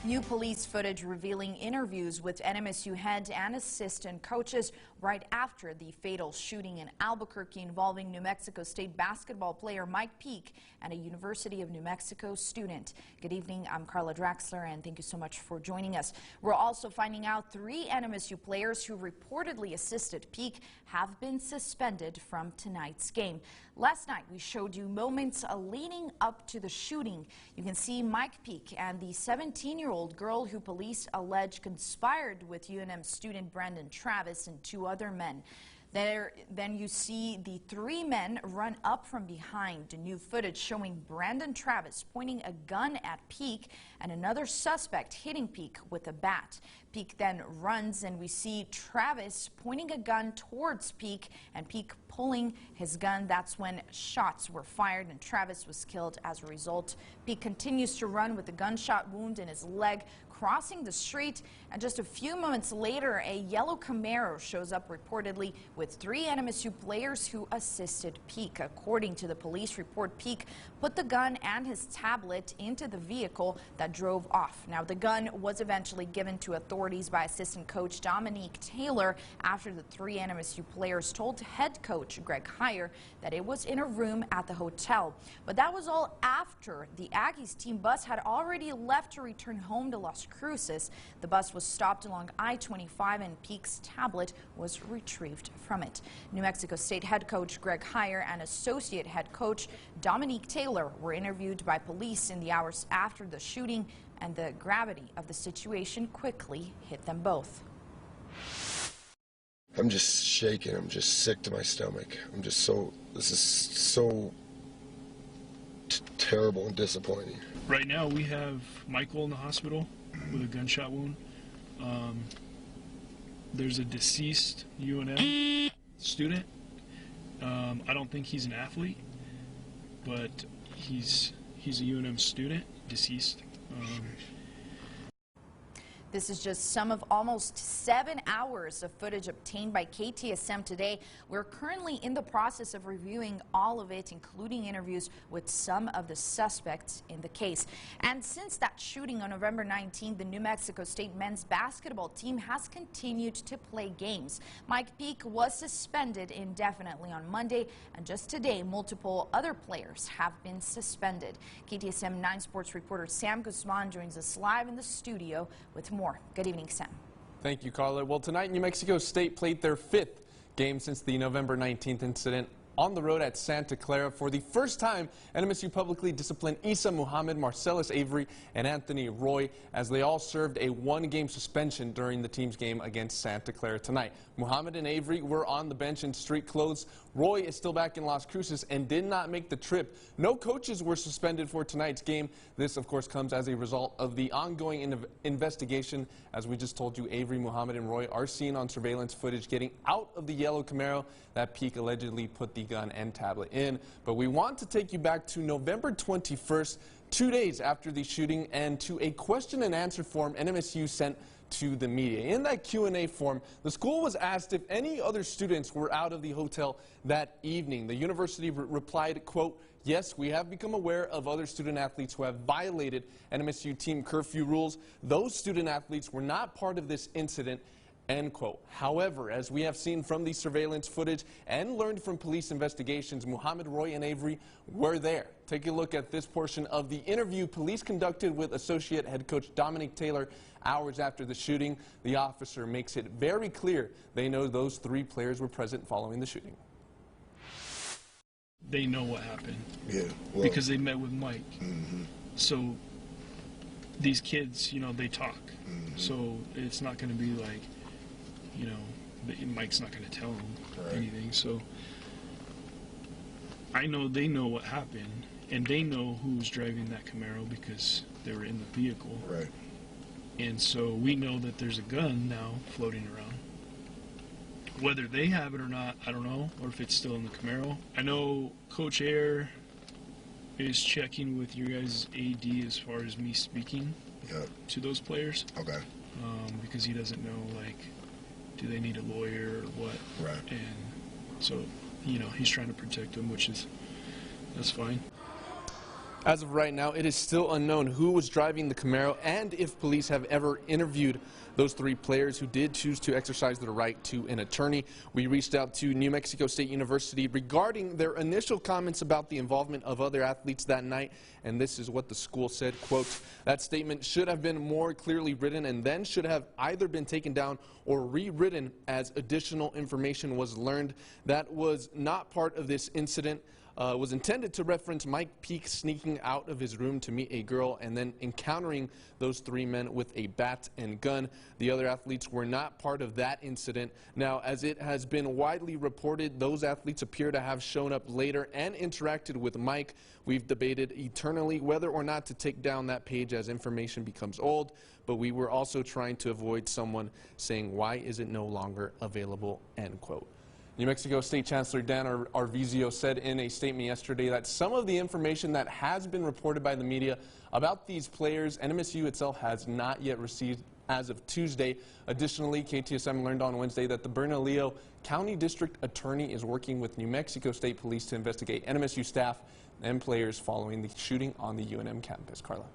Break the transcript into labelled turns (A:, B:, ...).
A: New police footage revealing interviews with NMSU head and assistant coaches right after the fatal shooting in Albuquerque involving New Mexico State basketball player Mike Peake and a University of New Mexico student. Good evening, I'm Carla Draxler, and thank you so much for joining us. We're also finding out 3 NMSU players who reportedly assisted Peake have been suspended from tonight's game. Last night, we showed you moments leading up to the shooting. You can see Mike Peake and the 17-year-old girl who police allege conspired with UNM student Brandon Travis and 2 other men. Then you see the 3 men run up from behind. New footage showing Brandon Travis pointing a gun at Peake and another suspect hitting Peake with a bat. Peake then runs and we see Travis pointing a gun towards Peake and Peake pulling his gun. That's when shots were fired and Travis was killed as a result. Peake continues to run with a gunshot wound in his leg, crossing the street, and just a few moments later a yellow Camaro shows up reportedly with 3 NMSU players who assisted Peake. According to the police report, Peake put the gun and his tablet into the vehicle that drove off. Now, the gun was eventually given to authorities by assistant coach Dominique Taylor after the 3 NMSU players told head coach Greg Heyer that it was in a room at the hotel. But that was all after the Aggies team bus had already left to return home to Las Cruces. The bus was stopped along I-25 and Peake's tablet was retrieved from it. New Mexico State head coach Greg Heyer and associate head coach Dominique Taylor were interviewed by police in the hours after the shooting, and the gravity of the situation quickly hit them both.
B: I'm just shaking. I'm just sick to my stomach. This is so terrible and disappointing.
C: Right now we have Michael in the hospital with a gunshot wound. There's a deceased UNM student. I don't think he's an athlete, but he's a UNM student, deceased.
A: This is just some of almost 7 hours of footage obtained by KTSM today. We're currently in the process of reviewing all of it, including interviews with some of the suspects in the case. And since that shooting on November 19th, the New Mexico State men's basketball team has continued to play games. Mike Peake was suspended indefinitely on Monday, and just today, multiple other players have been suspended. KTSM 9 sports reporter Sam Guzman joins us live in the studio with more. Good evening, Sam.
D: Thank you, Carla. Well, tonight New Mexico State played their 5th game since the November 19th incident on the road at Santa Clara. For the first time, NMSU publicly disciplined Isa Muhammad, Marcellus Avery, and Anthony Roy as they all served a 1-game suspension during the team's game against Santa Clara tonight. Muhammad and Avery were on the bench in street clothes. Roy is still back in Las Cruces and did not make the trip. No coaches were suspended for tonight's game. This, of course, comes as a result of the ongoing investigation. As we just told you, Avery, Muhammad, and Roy are seen on surveillance footage getting out of the yellow Camaro that Peake allegedly put the gun and tablet in. But we want to take you back to November 21st, 2 days after the shooting, and to a question and answer form NMSU sent to the media. In that Q&A form, the school was asked if any other students were out of the hotel that evening. The university replied, quote, "Yes, we have become aware of other student athletes who have violated NMSU team curfew rules. Those student athletes were not part of this incident." End quote. However, as we have seen from the surveillance footage and learned from police investigations, Muhammad, Roy, and Avery were there. Take a look at this portion of the interview police conducted with associate head coach Dominique Taylor hours after the shooting. The officer makes it very clear they know those 3 players were present following the shooting.
C: They know what happened.
B: Yeah. Well,
C: because they met with Mike. So these kids, you know, they talk. So it's not going to be like, you know, Mike's not going to tell them anything. So I know they know what happened, and they know who was driving that Camaro because they were in the vehicle.
B: Right.
C: And so we know that there's a gun now floating around. Whether they have it or not, I don't know, or if it's still in the Camaro. I know Coach Air is checking with your guys' AD as far as me speaking to those players.
B: Okay.
C: Because he doesn't know, like, do they need a lawyer or what?
B: Right.
C: And so, you know, he's trying to protect them, that's fine.
D: As of right now, it is still unknown who was driving the Camaro and if police have ever interviewed those 3 players who did choose to exercise their right to an attorney. We reached out to New Mexico State University regarding their initial comments about the involvement of other athletes that night, and this is what the school said, quote, "That statement should have been more clearly written and then should have either been taken down or rewritten as additional information was learned. That was not part of this incident. Was intended to reference Mike Peake sneaking out of his room to meet a girl and then encountering those 3 men with a bat and gun. The other athletes were not part of that incident. Now, as it has been widely reported, those athletes appear to have shown up later and interacted with Mike. We've debated eternally whether or not to take down that page as information becomes old, but we were also trying to avoid someone saying, why is it no longer available," end quote. New Mexico State Chancellor Dan Arvizo said in a statement yesterday that some of the information that has been reported by the media about these players, NMSU itself has not yet received as of Tuesday. Additionally, KTSM learned on Wednesday that the Bernalillo County District Attorney is working with New Mexico State Police to investigate NMSU staff and players following the shooting on the UNM campus. Carla.